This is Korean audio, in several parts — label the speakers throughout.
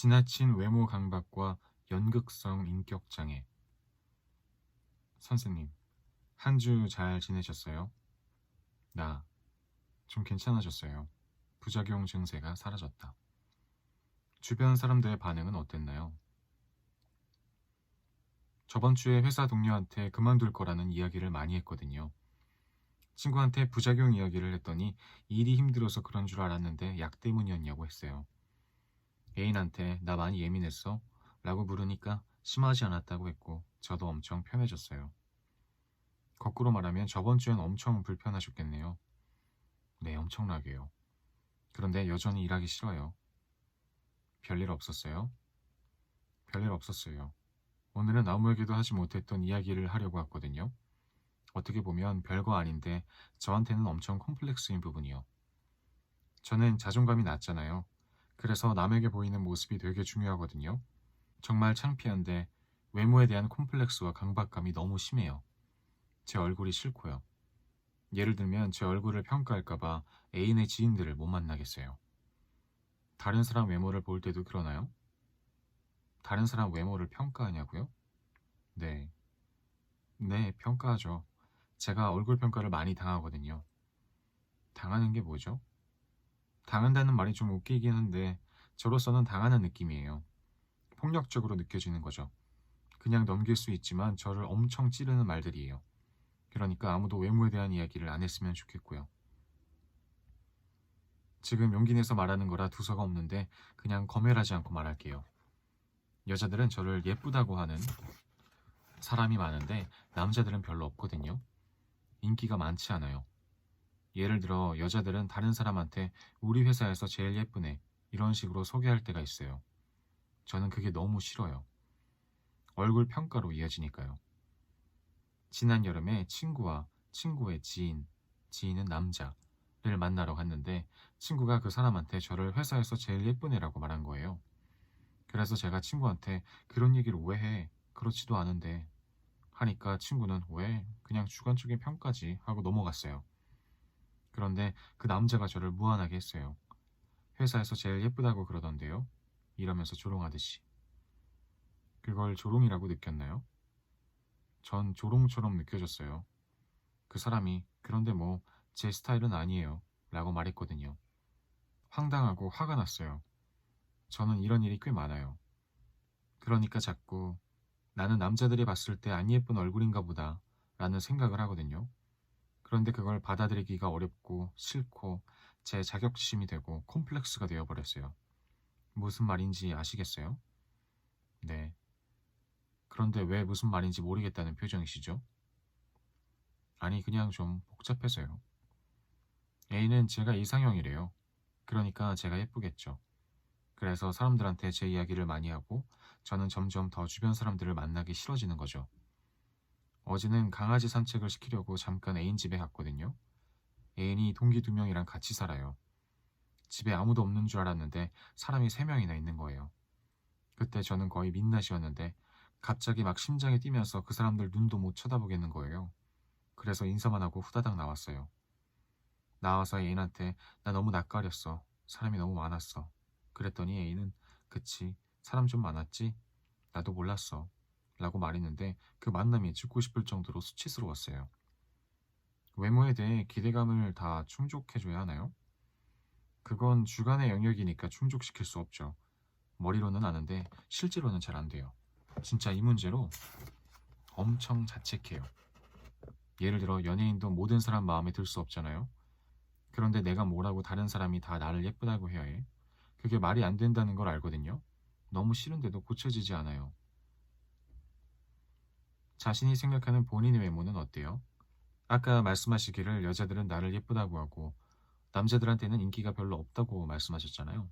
Speaker 1: 지나친 외모 강박과 연극성 인격 장애. 선생님, 한 주 잘 지내셨어요? 나 좀 괜찮아졌어요. 부작용 증세가 사라졌다. 주변 사람들의 반응은 어땠나요? 저번 주에 회사 동료한테 그만둘 거라는 이야기를 많이 했거든요. 친구한테 부작용 이야기를 했더니 일이 힘들어서 그런 줄 알았는데 약 때문이었냐고 했어요. 애인한테 나 많이 예민했어? 라고 물으니까 심하지 않았다고 했고 저도 엄청 편해졌어요. 거꾸로 말하면 저번 주엔 엄청 불편하셨겠네요. 네, 엄청나게요. 그런데 여전히 일하기 싫어요. 별일 없었어요? 별일 없었어요. 오늘은 아무에게도 하지 못했던 이야기를 하려고 왔거든요. 어떻게 보면 별거 아닌데 저한테는 엄청 콤플렉스인 부분이요. 저는 자존감이 낮잖아요. 그래서 남에게 보이는 모습이 되게 중요하거든요. 정말 창피한데 외모에 대한 콤플렉스와 강박감이 너무 심해요. 제 얼굴이 싫고요. 예를 들면 제 얼굴을 평가할까봐 애인의 지인들을 못 만나겠어요. 다른 사람 외모를 볼 때도 그러나요? 다른 사람 외모를 평가하냐고요? 네. 네, 평가하죠. 제가 얼굴 평가를 많이 당하거든요. 당하는 게 뭐죠? 당한다는 말이 좀 웃기긴 한데 저로서는 당하는 느낌이에요. 폭력적으로 느껴지는 거죠. 그냥 넘길 수 있지만 저를 엄청 찌르는 말들이에요. 그러니까 아무도 외모에 대한 이야기를 안 했으면 좋겠고요. 지금 용기 내서 말하는 거라 두서가 없는데 그냥 검열하지 않고 말할게요. 여자들은 저를 예쁘다고 하는 사람이 많은데 남자들은 별로 없거든요. 인기가 많지 않아요. 예를 들어 여자들은 다른 사람한테 우리 회사에서 제일 예쁘네 이런 식으로 소개할 때가 있어요. 저는 그게 너무 싫어요. 얼굴 평가로 이어지니까요. 지난 여름에 친구와 친구의 지인은 남자를 만나러 갔는데 친구가 그 사람한테 저를 회사에서 제일 예쁘네라고 말한 거예요. 그래서 제가 친구한테 그런 얘기를 왜 해? 그렇지도 않은데 하니까 친구는 왜? 그냥 주관적인 평가지 하고 넘어갔어요. 그런데 그 남자가 저를 무안하게 했어요. 회사에서 제일 예쁘다고 그러던데요? 이러면서 조롱하듯이. 그걸 조롱이라고 느꼈나요? 전 조롱처럼 느껴졌어요. 그 사람이 그런데 뭐 제 스타일은 아니에요 라고 말했거든요. 황당하고 화가 났어요. 저는 이런 일이 꽤 많아요. 그러니까 자꾸 나는 남자들이 봤을 때 안 예쁜 얼굴인가 보다 라는 생각을 하거든요. 그런데 그걸 받아들이기가 어렵고 싫고 제 자격지심이 되고 콤플렉스가 되어버렸어요. 무슨 말인지 아시겠어요? 네. 그런데 왜 무슨 말인지 모르겠다는 표정이시죠? 아니, 그냥 좀 복잡해서요. A는 제가 이상형이래요. 그러니까 제가 예쁘겠죠. 그래서 사람들한테 제 이야기를 많이 하고 저는 점점 더 주변 사람들을 만나기 싫어지는 거죠. 어제는 강아지 산책을 시키려고 잠깐 애인 집에 갔거든요. 애인이 동기 2명이랑 같이 살아요. 집에 아무도 없는 줄 알았는데 사람이 3명이나 있는 거예요. 그때 저는 거의 민낯이었는데 갑자기 막 심장이 뛰면서 그 사람들 눈도 못 쳐다보겠는 거예요. 그래서 인사만 하고 후다닥 나왔어요. 나와서 애인한테 나 너무 낯가렸어. 사람이 너무 많았어. 그랬더니 애인은 그치, 사람 좀 많았지? 나도 몰랐어. 라고 말했는데 그 만남이 죽고 싶을 정도로 수치스러웠어요. 외모에 대해 기대감을 다 충족해줘야 하나요? 그건 주관의 영역이니까 충족시킬 수 없죠. 머리로는 아는데 실제로는 잘 안 돼요. 진짜 이 문제로 엄청 자책해요. 예를 들어 연예인도 모든 사람 마음에 들 수 없잖아요. 그런데 내가 뭐라고 다른 사람이 다 나를 예쁘다고 해야 해? 그게 말이 안 된다는 걸 알거든요. 너무 싫은데도 고쳐지지 않아요. 자신이 생각하는 본인의 외모는 어때요? 아까 말씀하시기를 여자들은 나를 예쁘다고 하고 남자들한테는 인기가 별로 없다고 말씀하셨잖아요.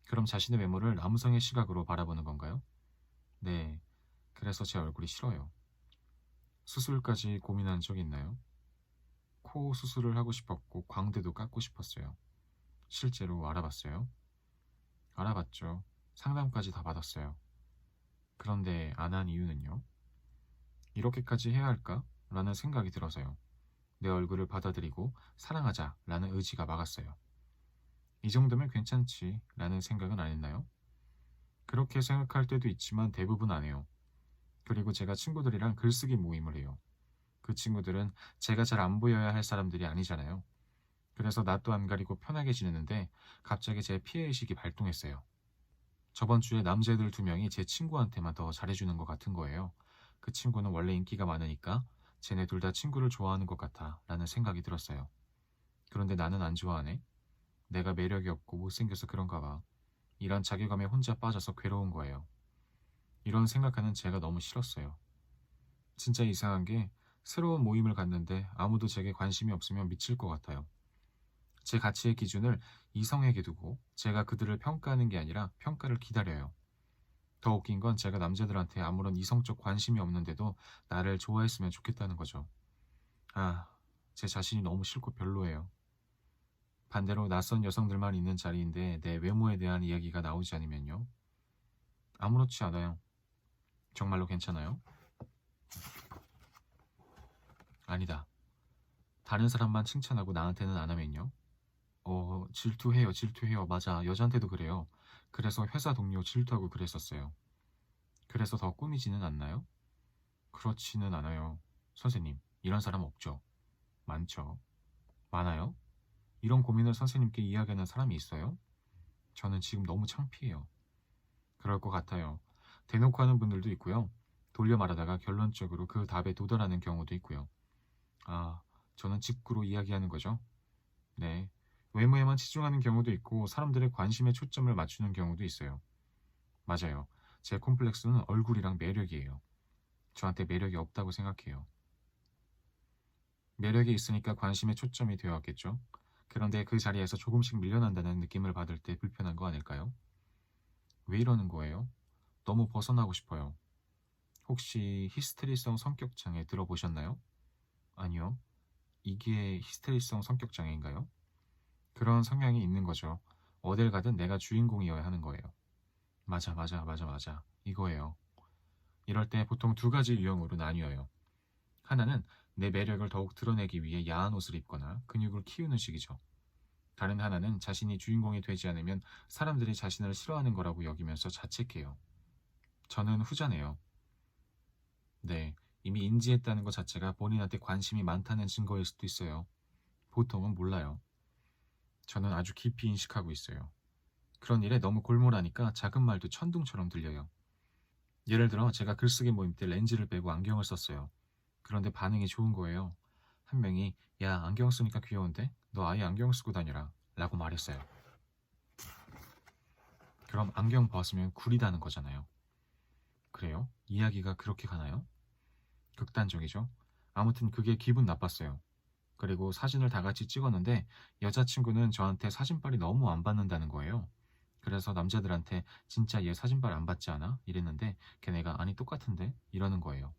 Speaker 1: 그럼 자신의 외모를 남성의 시각으로 바라보는 건가요? 네, 그래서 제 얼굴이 싫어요. 수술까지 고민한 적 있나요? 코 수술을 하고 싶었고 광대도 깎고 싶었어요. 실제로 알아봤어요? 알아봤죠. 상담까지 다 받았어요. 그런데 안 한 이유는요? 이렇게까지 해야 할까? 라는 생각이 들어서요. 내 얼굴을 받아들이고 사랑하자 라는 의지가 막았어요. 이 정도면 괜찮지 라는 생각은 안 했나요? 그렇게 생각할 때도 있지만 대부분 안 해요. 그리고 제가 친구들이랑 글쓰기 모임을 해요. 그 친구들은 제가 잘 안 보여야 할 사람들이 아니잖아요. 그래서 낯도 안 가리고 편하게 지내는데 갑자기 제 피해의식이 발동했어요. 저번 주에 남자애들 두 명이 제 친구한테만 더 잘해주는 것 같은 거예요. 그 친구는 원래 인기가 많으니까 쟤네 둘 다 친구를 좋아하는 것 같아 라는 생각이 들었어요. 그런데 나는 안 좋아하네? 내가 매력이 없고 못생겨서 그런가 봐. 이런 자괴감에 혼자 빠져서 괴로운 거예요. 이런 생각하는 제가 너무 싫었어요. 진짜 이상한 게 새로운 모임을 갔는데 아무도 제게 관심이 없으면 미칠 것 같아요. 제 가치의 기준을 이성에게 두고 제가 그들을 평가하는 게 아니라 평가를 기다려요. 더 웃긴 건 제가 남자들한테 아무런 이성적 관심이 없는데도 나를 좋아했으면 좋겠다는 거죠. 아, 제 자신이 너무 싫고 별로예요. 반대로 낯선 여성들만 있는 자리인데 내 외모에 대한 이야기가 나오지 않으면요. 아무렇지 않아요. 정말로 괜찮아요? 아니다. 다른 사람만 칭찬하고 나한테는 안 하면요. 질투해요, 질투해요. 맞아. 여자한테도 그래요. 그래서 회사 동료 질투하고 그랬었어요. 그래서 더 꾸미지는 않나요? 그렇지는 않아요. 선생님, 이런 사람 없죠? 많죠. 많아요? 이런 고민을 선생님께 이야기하는 사람이 있어요? 저는 지금 너무 창피해요. 그럴 것 같아요. 대놓고 하는 분들도 있고요. 돌려 말하다가 결론적으로 그 답에 도달하는 경우도 있고요. 아, 저는 직구로 이야기하는 거죠. 네. 외모에만 치중하는 경우도 있고 사람들의 관심에 초점을 맞추는 경우도 있어요. 맞아요. 제 콤플렉스는 얼굴이랑 매력이에요. 저한테 매력이 없다고 생각해요. 매력이 있으니까 관심의 초점이 되었겠죠. 그런데 그 자리에서 조금씩 밀려난다는 느낌을 받을 때 불편한 거 아닐까요? 왜 이러는 거예요? 너무 벗어나고 싶어요. 혹시 히스테리성 성격 장애 들어보셨나요? 아니요. 이게 히스테리성 성격 장애인가요? 그런 성향이 있는 거죠. 어딜 가든 내가 주인공이어야 하는 거예요. 맞아, 맞아, 맞아, 맞아. 이거예요. 이럴 때 보통 두 가지 유형으로 나뉘어요. 하나는 내 매력을 더욱 드러내기 위해 야한 옷을 입거나 근육을 키우는 식이죠. 다른 하나는 자신이 주인공이 되지 않으면 사람들이 자신을 싫어하는 거라고 여기면서 자책해요. 저는 후자네요. 네, 이미 인지했다는 것 자체가 본인한테 관심이 많다는 증거일 수도 있어요. 보통은 몰라요. 저는 아주 깊이 인식하고 있어요. 그런 일에 너무 골몰하니까 작은 말도 천둥처럼 들려요. 예를 들어 제가 글쓰기 모임 때 렌즈를 빼고 안경을 썼어요. 그런데 반응이 좋은 거예요. 한 명이 야, 안경 쓰니까 귀여운데? 너 아예 안경 쓰고 다녀라 라고 말했어요. 그럼 안경 벗으면 구리다는 거잖아요. 그래요? 이야기가 그렇게 가나요? 극단적이죠? 아무튼 그게 기분 나빴어요. 그리고 사진을 다 같이 찍었는데 여자친구는 저한테 사진빨이 너무 안 받는다는 거예요. 그래서 남자들한테 진짜 얘 사진빨 안 받지 않아? 이랬는데 걔네가 아니 똑같은데? 이러는 거예요.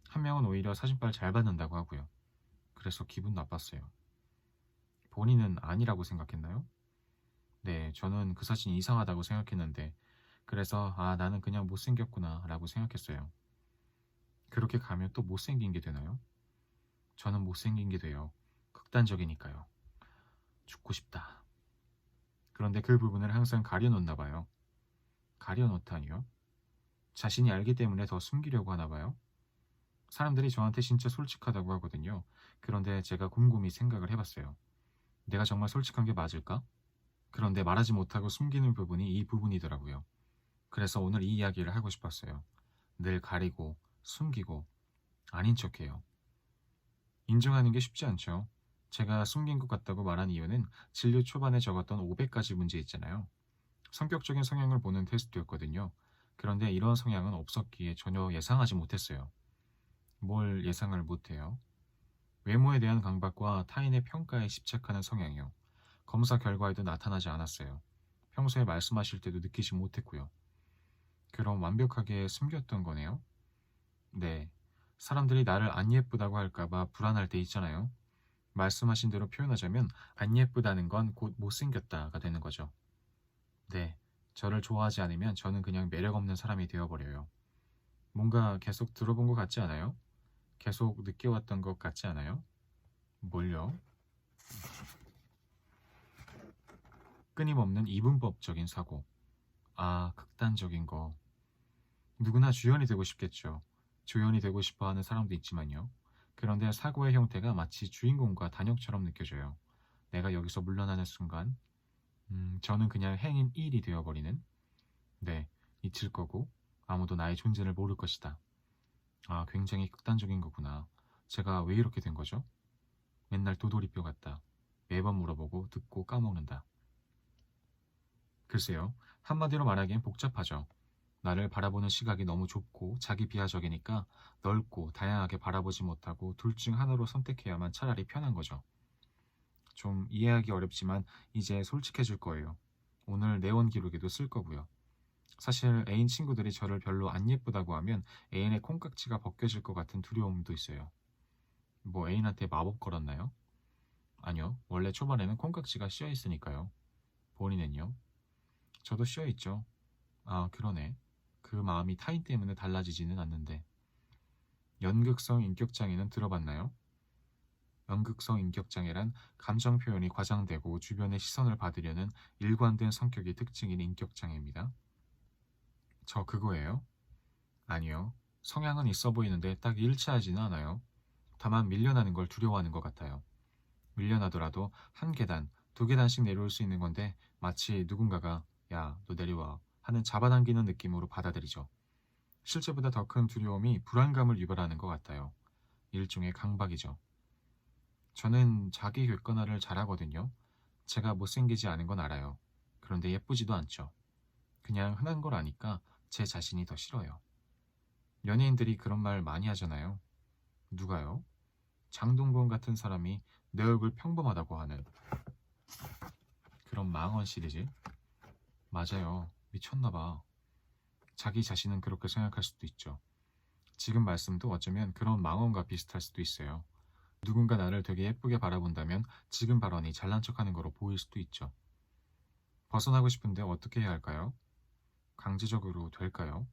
Speaker 1: 한 명은 오히려 사진빨 잘 받는다고 하고요. 그래서 기분 나빴어요. 본인은 아니라고 생각했나요? 네, 저는 그 사진이 이상하다고 생각했는데 그래서 아, 나는 그냥 못생겼구나 라고 생각했어요. 그렇게 가면 또 못생긴 게 되나요? 저는 못생긴 게 돼요. 극단적이니까요. 죽고 싶다. 그런데 그 부분을 항상 가려놓나 봐요. 가려놓다니요? 자신이 알기 때문에 더 숨기려고 하나 봐요. 사람들이 저한테 진짜 솔직하다고 하거든요. 그런데 제가 곰곰이 생각을 해봤어요. 내가 정말 솔직한 게 맞을까? 그런데 말하지 못하고 숨기는 부분이 이 부분이더라고요. 그래서 오늘 이 이야기를 하고 싶었어요. 늘 가리고, 숨기고, 아닌 척해요. 인정하는 게 쉽지 않죠. 제가 숨긴 것 같다고 말한 이유는 진료 초반에 적었던 500가지 문제 있잖아요. 성격적인 성향을 보는 테스트였거든요. 그런데 이런 성향은 없었기에 전혀 예상하지 못했어요. 뭘 예상을 못해요? 외모에 대한 강박과 타인의 평가에 집착하는 성향이요. 검사 결과에도 나타나지 않았어요. 평소에 말씀하실 때도 느끼지 못했고요. 그럼 완벽하게 숨겼던 거네요? 네. 사람들이 나를 안 예쁘다고 할까봐 불안할 때 있잖아요. 말씀하신 대로 표현하자면 안 예쁘다는 건 곧 못생겼다가 되는 거죠. 네. 저를 좋아하지 않으면 저는 그냥 매력 없는 사람이 되어버려요. 뭔가 계속 들어본 것 같지 않아요? 계속 느껴왔던 것 같지 않아요? 뭘요? 끊임없는 이분법적인 사고. 아, 극단적인 거. 누구나 주연이 되고 싶겠죠. 조연이 되고 싶어 하는 사람도 있지만요. 그런데 사고의 형태가 마치 주인공과 단역처럼 느껴져요. 내가 여기서 물러나는 순간, 저는 그냥 행인 1이 되어버리는? 네, 잊힐 거고, 아무도 나의 존재를 모를 것이다. 아, 굉장히 극단적인 거구나. 제가 왜 이렇게 된 거죠? 맨날 도돌이표 같다. 매번 물어보고 듣고 까먹는다. 글쎄요, 한마디로 말하기엔 복잡하죠. 나를 바라보는 시각이 너무 좁고 자기 비하적이니까 넓고 다양하게 바라보지 못하고 둘 중 하나로 선택해야만 차라리 편한 거죠. 좀 이해하기 어렵지만 이제 솔직해질 거예요. 오늘 내원 기록에도 쓸 거고요. 사실 애인 친구들이 저를 별로 안 예쁘다고 하면 애인의 콩깍지가 벗겨질 것 같은 두려움도 있어요. 뭐 애인한테 마법 걸었나요? 아니요. 원래 초반에는 콩깍지가 씌어 있으니까요. 본인은요? 저도 씌어 있죠. 아, 그러네. 그 마음이 타인 때문에 달라지지는 않는데. 연극성 인격장애는 들어봤나요? 연극성 인격장애란 감정 표현이 과장되고 주변의 시선을 받으려는 일관된 성격이 특징인 인격장애입니다. 저 그거예요? 아니요. 성향은 있어 보이는데 딱 일치하지는 않아요. 다만 밀려나는 걸 두려워하는 것 같아요. 밀려나더라도 한 계단, 두 계단씩 내려올 수 있는 건데 마치 누군가가 야, 너 내려와 하는 잡아당기는 느낌으로 받아들이죠. 실제보다 더 큰 두려움이 불안감을 유발하는 것 같아요. 일종의 강박이죠. 저는 자기 객관화를 잘하거든요. 제가 못생기지 않은 건 알아요. 그런데 예쁘지도 않죠. 그냥 흔한 걸 아니까 제 자신이 더 싫어요. 연예인들이 그런 말 많이 하잖아요. 누가요? 장동건 같은 사람이 내 얼굴 평범하다고 하는 그런 망언 시리즈? 맞아요. 미쳤나봐. 자기 자신은 그렇게 생각할 수도 있죠. 지금 말씀도 어쩌면 그런 망언과 비슷할 수도 있어요. 누군가 나를 되게 예쁘게 바라본다면 지금 발언이 잘난 척하는 거로 보일 수도 있죠. 벗어나고 싶은데 어떻게 해야 할까요? 강제적으로 될까요?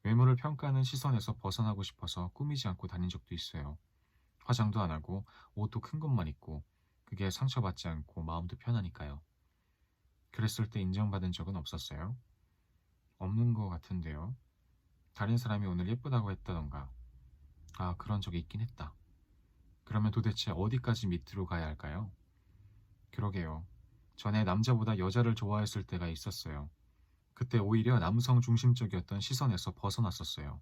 Speaker 1: 외모를 평가하는 시선에서 벗어나고 싶어서 꾸미지 않고 다닌 적도 있어요. 화장도 안 하고 옷도 큰 것만 입고 그게 상처받지 않고 마음도 편하니까요. 그랬을 때 인정받은 적은 없었어요? 없는 것 같은데요. 다른 사람이 오늘 예쁘다고 했다던가. 아, 그런 적이 있긴 했다. 그러면 도대체 어디까지 밑으로 가야 할까요? 그러게요. 전에 남자보다 여자를 좋아했을 때가 있었어요. 그때 오히려 남성 중심적이었던 시선에서 벗어났었어요.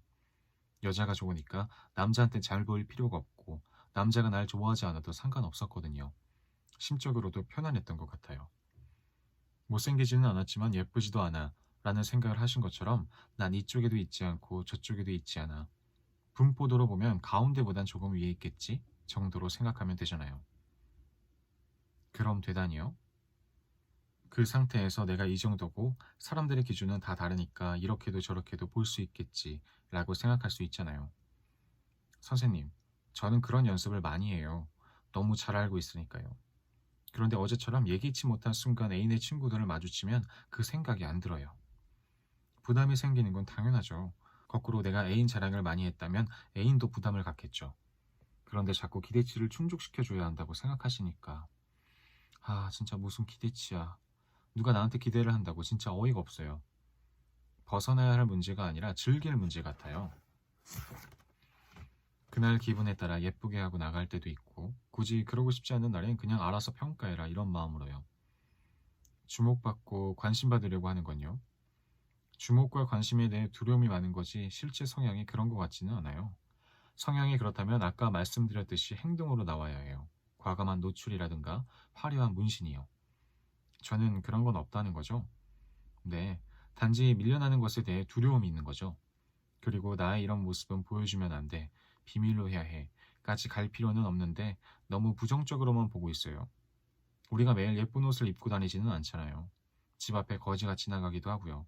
Speaker 1: 여자가 좋으니까 남자한테 잘 보일 필요가 없고 남자가 날 좋아하지 않아도 상관없었거든요. 심적으로도 편안했던 것 같아요. 못생기지는 않았지만 예쁘지도 않아 라는 생각을 하신 것처럼 난 이쪽에도 있지 않고 저쪽에도 있지 않아. 분포도로 보면 가운데보단 조금 위에 있겠지 정도로 생각하면 되잖아요. 그럼 되다니요? 그 상태에서 내가 이 정도고 사람들의 기준은 다 다르니까 이렇게도 저렇게도 볼 수 있겠지 라고 생각할 수 있잖아요. 선생님, 저는 그런 연습을 많이 해요. 너무 잘 알고 있으니까요. 그런데 어제처럼 예기치 못한 순간 애인의 친구들을 마주치면 그 생각이 안 들어요. 부담이 생기는 건 당연하죠. 거꾸로 내가 애인 자랑을 많이 했다면 애인도 부담을 갖겠죠. 그런데 자꾸 기대치를 충족시켜줘야 한다고 생각하시니까. 아, 진짜 무슨 기대치야. 누가 나한테 기대를 한다고 진짜 어이가 없어요. 벗어나야 할 문제가 아니라 즐길 문제 같아요. 그날 기분에 따라 예쁘게 하고 나갈 때도 있고 굳이 그러고 싶지 않은 날엔 그냥 알아서 평가해라 이런 마음으로요. 주목받고 관심받으려고 하는 건요. 주목과 관심에 대해 두려움이 많은 거지 실제 성향이 그런 것 같지는 않아요. 성향이 그렇다면 아까 말씀드렸듯이 행동으로 나와야 해요. 과감한 노출이라든가 화려한 문신이요. 저는 그런 건 없다는 거죠. 네, 단지 밀려나는 것에 대해 두려움이 있는 거죠. 그리고 나의 이런 모습은 보여주면 안 돼. 비밀로 해야 해. 까지 갈 필요는 없는데 너무 부정적으로만 보고 있어요. 우리가 매일 예쁜 옷을 입고 다니지는 않잖아요. 집 앞에 거지가 지나가기도 하고요.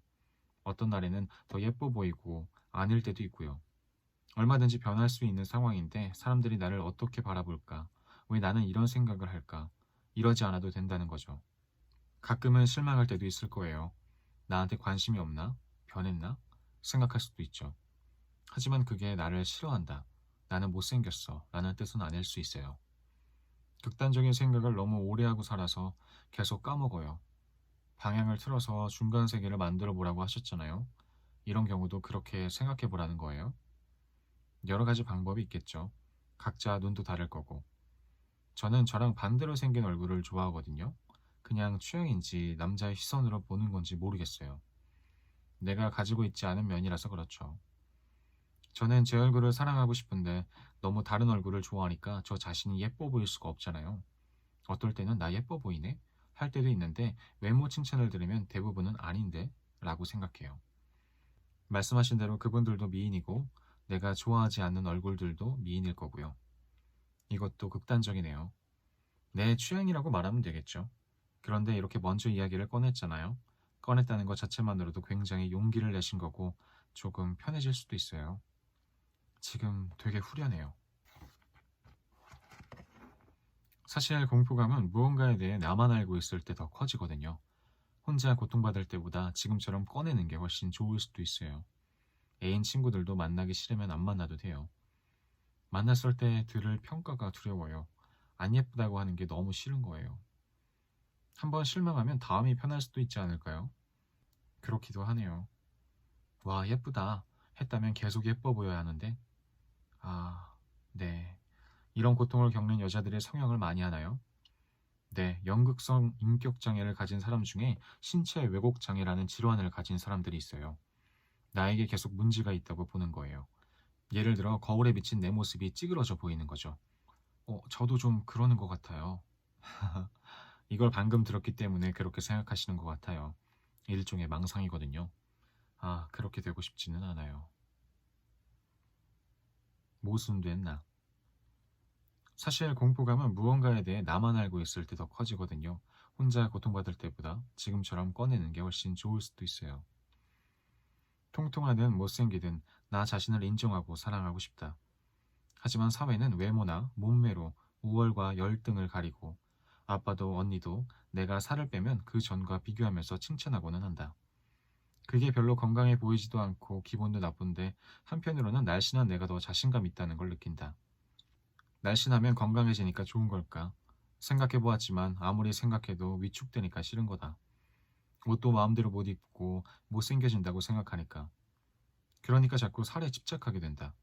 Speaker 1: 어떤 날에는 더 예뻐 보이고 아닐 때도 있고요. 얼마든지 변할 수 있는 상황인데 사람들이 나를 어떻게 바라볼까? 왜 나는 이런 생각을 할까? 이러지 않아도 된다는 거죠. 가끔은 실망할 때도 있을 거예요. 나한테 관심이 없나? 변했나? 생각할 수도 있죠. 하지만 그게 나를 싫어한다. 나는 못생겼어. 라는 뜻은 아닐 수 있어요. 극단적인 생각을 너무 오래 하고 살아서 계속 까먹어요. 방향을 틀어서 중간 세계를 만들어 보라고 하셨잖아요. 이런 경우도 그렇게 생각해 보라는 거예요. 여러 가지 방법이 있겠죠. 각자 눈도 다를 거고. 저는 저랑 반대로 생긴 얼굴을 좋아하거든요. 그냥 취향인지 남자의 시선으로 보는 건지 모르겠어요. 내가 가지고 있지 않은 면이라서 그렇죠. 저는 제 얼굴을 사랑하고 싶은데 너무 다른 얼굴을 좋아하니까 저 자신이 예뻐 보일 수가 없잖아요. 어떨 때는 나 예뻐 보이네? 할 때도 있는데 외모 칭찬을 들으면 대부분은 아닌데? 라고 생각해요. 말씀하신 대로 그분들도 미인이고 내가 좋아하지 않는 얼굴들도 미인일 거고요. 이것도 극단적이네요. 내 취향이라고 말하면 되겠죠. 그런데 이렇게 먼저 이야기를 꺼냈잖아요. 꺼냈다는 것 자체만으로도 굉장히 용기를 내신 거고 조금 편해질 수도 있어요. 지금 되게 후련해요. 사실 공포감은 무언가에 대해 나만 알고 있을 때 더 커지거든요. 혼자 고통받을 때보다 지금처럼 꺼내는 게 훨씬 좋을 수도 있어요. 애인 친구들도 만나기 싫으면 안 만나도 돼요. 만났을 때 들을 평가가 두려워요. 안 예쁘다고 하는 게 너무 싫은 거예요. 한번 실망하면 다음이 편할 수도 있지 않을까요? 그렇기도 하네요. 와, 예쁘다 했다면 계속 예뻐 보여야 하는데, 아, 네. 이런 고통을 겪는 여자들의 성형을 많이 하나요? 네, 연극성 인격장애를 가진 사람 중에 신체 왜곡장애라는 질환을 가진 사람들이 있어요. 나에게 계속 문제가 있다고 보는 거예요. 예를 들어 거울에 비친 내 모습이 찌그러져 보이는 거죠. 저도 좀 그러는 것 같아요. 이걸 방금 들었기 때문에 그렇게 생각하시는 것 같아요. 일종의 망상이거든요. 아, 그렇게 되고 싶지는 않아요. 모순된 나. 사실 공포감은 무언가에 대해 나만 알고 있을 때 더 커지거든요. 혼자 고통받을 때보다 지금처럼 꺼내는 게 훨씬 좋을 수도 있어요. 통통하든 못생기든 나 자신을 인정하고 사랑하고 싶다. 하지만 사회는 외모나 몸매로 우월과 열등을 가리고 아빠도 언니도 내가 살을 빼면 그 전과 비교하면서 칭찬하고는 한다. 그게 별로 건강해 보이지도 않고 기분도 나쁜데 한편으로는 날씬한 내가 더 자신감 있다는 걸 느낀다. 날씬하면 건강해지니까 좋은 걸까? 생각해 보았지만 아무리 생각해도 위축되니까 싫은 거다. 옷도 마음대로 못 입고 못생겨진다고 생각하니까. 그러니까 자꾸 살에 집착하게 된다.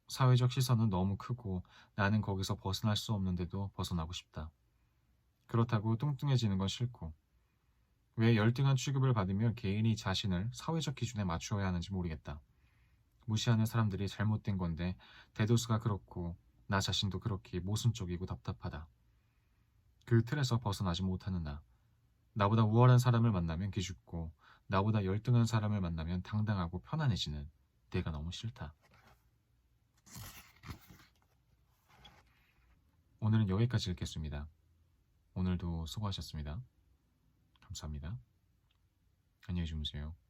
Speaker 1: 사회적 시선은 너무 크고 나는 거기서 벗어날 수 없는데도 벗어나고 싶다. 그렇다고 뚱뚱해지는 건 싫고 왜 열등한 취급을 받으며 개인이 자신을 사회적 기준에 맞추어야 하는지 모르겠다. 무시하는 사람들이 잘못된 건데 대도수가 그렇고 나 자신도 그렇게 모순적이고 답답하다. 그 틀에서 벗어나지 못하는 나. 나보다 우월한 사람을 만나면 기죽고 나보다 열등한 사람을 만나면 당당하고 편안해지는 내가 너무 싫다. 오늘은 여기까지 읽겠습니다. 오늘도 수고하셨습니다. 감사합니다. 안녕히 주무세요.